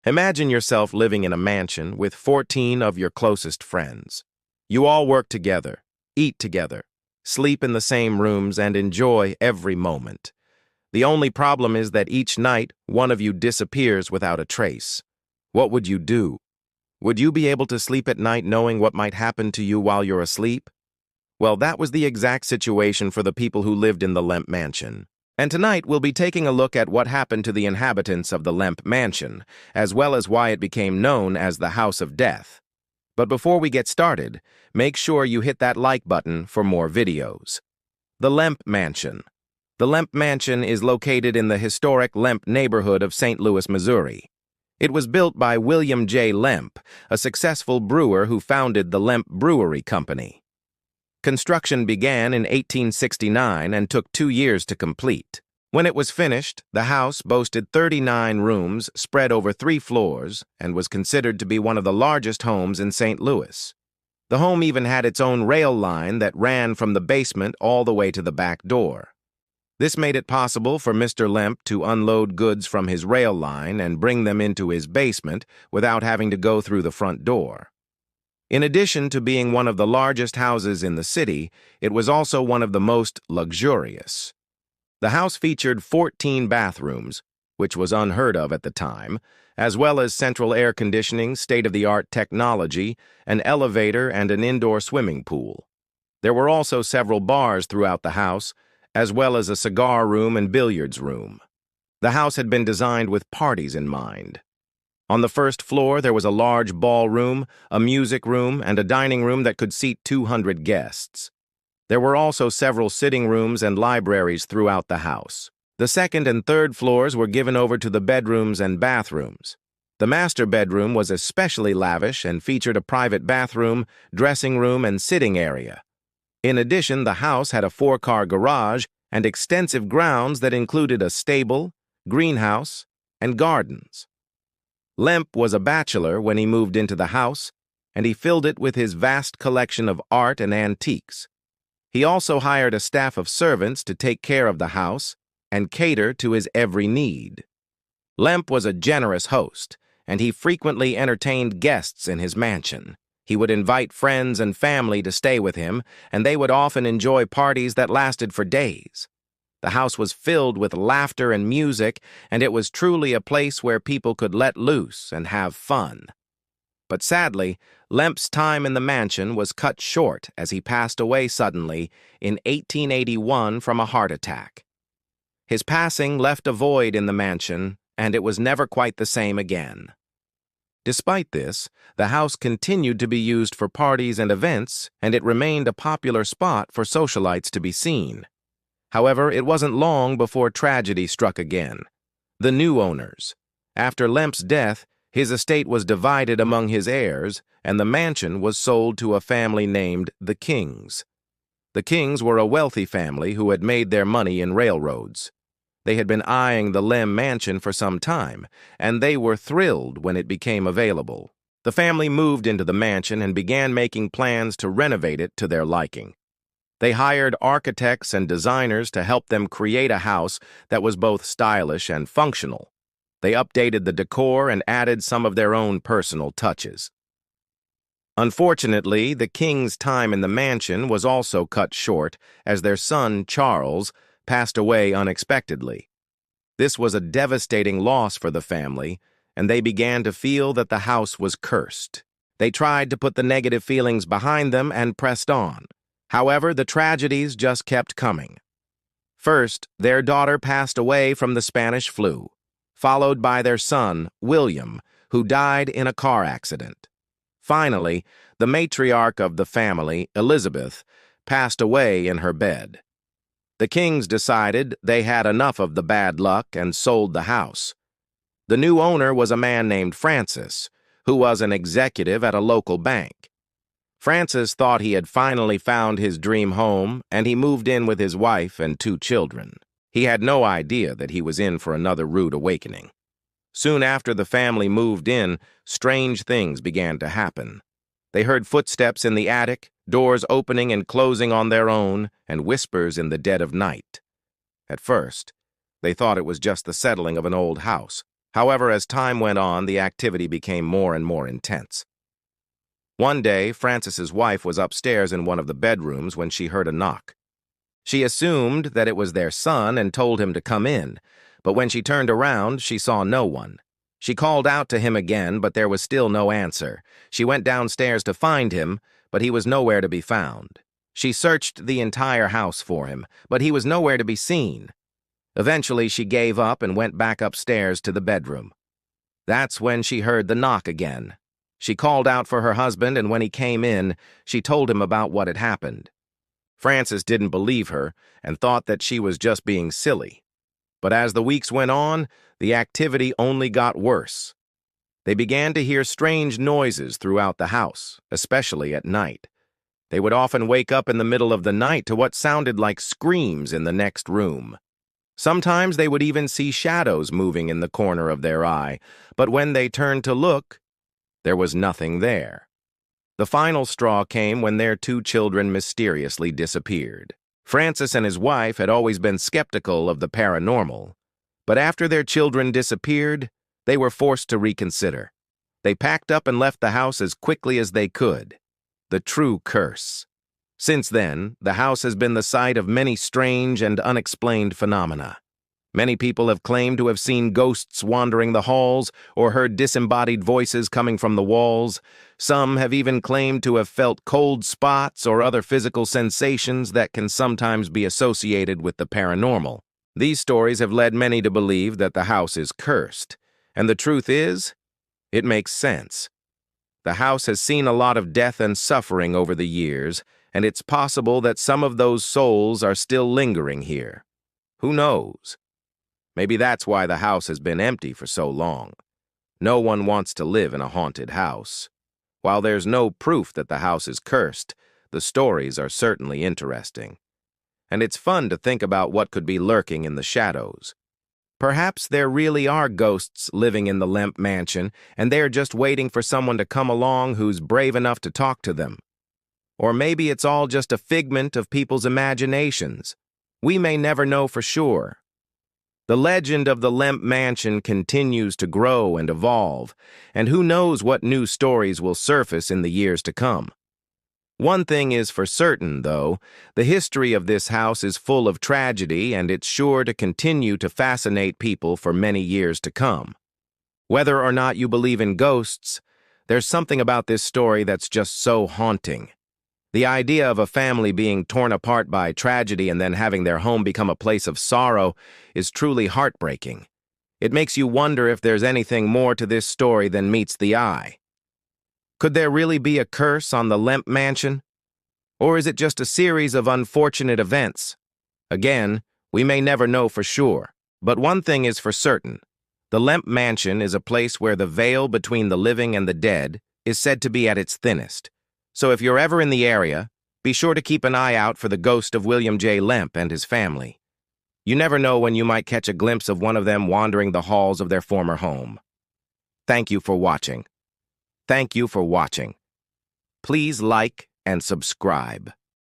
Imagine yourself living in a mansion with 14 of your closest friends. You all work together, eat together, sleep in the same rooms, and enjoy every moment. The only problem is that each night, one of you disappears without a trace. What would you do? Would you be able to sleep at night knowing what might happen to you while you're asleep? Well, that was the exact situation for the people who lived in the Lemp Mansion. And tonight we'll be taking a look at what happened to the inhabitants of the Lemp Mansion, as well as why it became known as the House of Death. But before we get started, make sure you hit that like button for more videos. The Lemp Mansion. The Lemp Mansion is located in the historic Lemp neighborhood of St. Louis, Missouri. It was built by William J. Lemp, a successful brewer who founded the Lemp Brewery Company. Construction began in 1869 and took 2 years to complete. When it was finished, the house boasted 39 rooms spread over 3 floors and was considered to be one of the largest homes in St. Louis. The home even had its own rail line that ran from the basement all the way to the back door. This made it possible for Mr. Lemp to unload goods from his rail line and bring them into his basement without having to go through the front door. In addition to being one of the largest houses in the city, it was also one of the most luxurious. The house featured 14 bathrooms, which was unheard of at the time, as well as central air conditioning, state-of-the-art technology, an elevator, and an indoor swimming pool. There were also several bars throughout the house, as well as a cigar room and billiards room. The house had been designed with parties in mind. On the first floor, there was a large ballroom, a music room, and a dining room that could seat 200 guests. There were also several sitting rooms and libraries throughout the house. The second and third floors were given over to the bedrooms and bathrooms. The master bedroom was especially lavish and featured a private bathroom, dressing room, and sitting area. In addition, the house had a 4-car garage and extensive grounds that included a stable, greenhouse, and gardens. Lemp was a bachelor when he moved into the house, and he filled it with his vast collection of art and antiques. He also hired a staff of servants to take care of the house and cater to his every need. Lemp was a generous host, and he frequently entertained guests in his mansion. He would invite friends and family to stay with him, and they would often enjoy parties that lasted for days. The house was filled with laughter and music, and it was truly a place where people could let loose and have fun. But sadly, Lemp's time in the mansion was cut short as he passed away suddenly in 1881 from a heart attack. His passing left a void in the mansion, and it was never quite the same again. Despite this, the house continued to be used for parties and events, and it remained a popular spot for socialites to be seen. However, it wasn't long before tragedy struck again. The new owners. After Lemp's death, his estate was divided among his heirs, and the mansion was sold to a family named the Kings. The Kings were a wealthy family who had made their money in railroads. They had been eyeing the Lemp Mansion for some time, and they were thrilled when it became available. The family moved into the mansion and began making plans to renovate it to their liking. They hired architects and designers to help them create a house that was both stylish and functional. They updated the decor and added some of their own personal touches. Unfortunately, the Kings' time in the mansion was also cut short as their son, Charles, passed away unexpectedly. This was a devastating loss for the family, and they began to feel that the house was cursed. They tried to put the negative feelings behind them and pressed on. However, the tragedies just kept coming. First, their daughter passed away from the Spanish flu, followed by their son, William, who died in a car accident. Finally, the matriarch of the family, Elizabeth, passed away in her bed. The Kings decided they had enough of the bad luck and sold the house. The new owner was a man named Francis, who was an executive at a local bank. Francis thought he had finally found his dream home, and he moved in with his wife and 2 children. He had no idea that he was in for another rude awakening. Soon after the family moved in, strange things began to happen. They heard footsteps in the attic, doors opening and closing on their own, and whispers in the dead of night. At first, they thought it was just the settling of an old house. However, as time went on, the activity became more and more intense. One day, Francis's wife was upstairs in one of the bedrooms when she heard a knock. She assumed that it was their son and told him to come in, but when she turned around, she saw no one. She called out to him again, but there was still no answer. She went downstairs to find him, but he was nowhere to be found. She searched the entire house for him, but he was nowhere to be seen. Eventually, she gave up and went back upstairs to the bedroom. That's when she heard the knock again. She called out for her husband, and when he came in, she told him about what had happened. Francis didn't believe her and thought that she was just being silly. But as the weeks went on, the activity only got worse. They began to hear strange noises throughout the house, especially at night. They would often wake up in the middle of the night to what sounded like screams in the next room. Sometimes they would even see shadows moving in the corner of their eye, but when they turned to look, there was nothing there. The final straw came when their 2 children mysteriously disappeared. Francis and his wife had always been skeptical of the paranormal, but after their children disappeared, they were forced to reconsider. They packed up and left the house as quickly as they could. The true curse. Since then, the house has been the site of many strange and unexplained phenomena. Many people have claimed to have seen ghosts wandering the halls or heard disembodied voices coming from the walls. Some have even claimed to have felt cold spots or other physical sensations that can sometimes be associated with the paranormal. These stories have led many to believe that the house is cursed. And the truth is, it makes sense. The house has seen a lot of death and suffering over the years, and it's possible that some of those souls are still lingering here. Who knows? Maybe that's why the house has been empty for so long. No one wants to live in a haunted house. While there's no proof that the house is cursed, the stories are certainly interesting. And it's fun to think about what could be lurking in the shadows. Perhaps there really are ghosts living in the Lemp Mansion, and they're just waiting for someone to come along who's brave enough to talk to them. Or maybe it's all just a figment of people's imaginations. We may never know for sure. The legend of the Lemp Mansion continues to grow and evolve, and who knows what new stories will surface in the years to come. One thing is for certain, though, the history of this house is full of tragedy, and it's sure to continue to fascinate people for many years to come. Whether or not you believe in ghosts, there's something about this story that's just so haunting. The idea of a family being torn apart by tragedy and then having their home become a place of sorrow is truly heartbreaking. It makes you wonder if there's anything more to this story than meets the eye. Could there really be a curse on the Lemp Mansion? Or is it just a series of unfortunate events? Again, we may never know for sure, but one thing is for certain. The Lemp Mansion is a place where the veil between the living and the dead is said to be at its thinnest. So if you're ever in the area, be sure to keep an eye out for the ghost of William J. Lemp and his family. You never know when you might catch a glimpse of one of them wandering the halls of their former home. Thank you for watching. Thank you for watching. Please like and subscribe.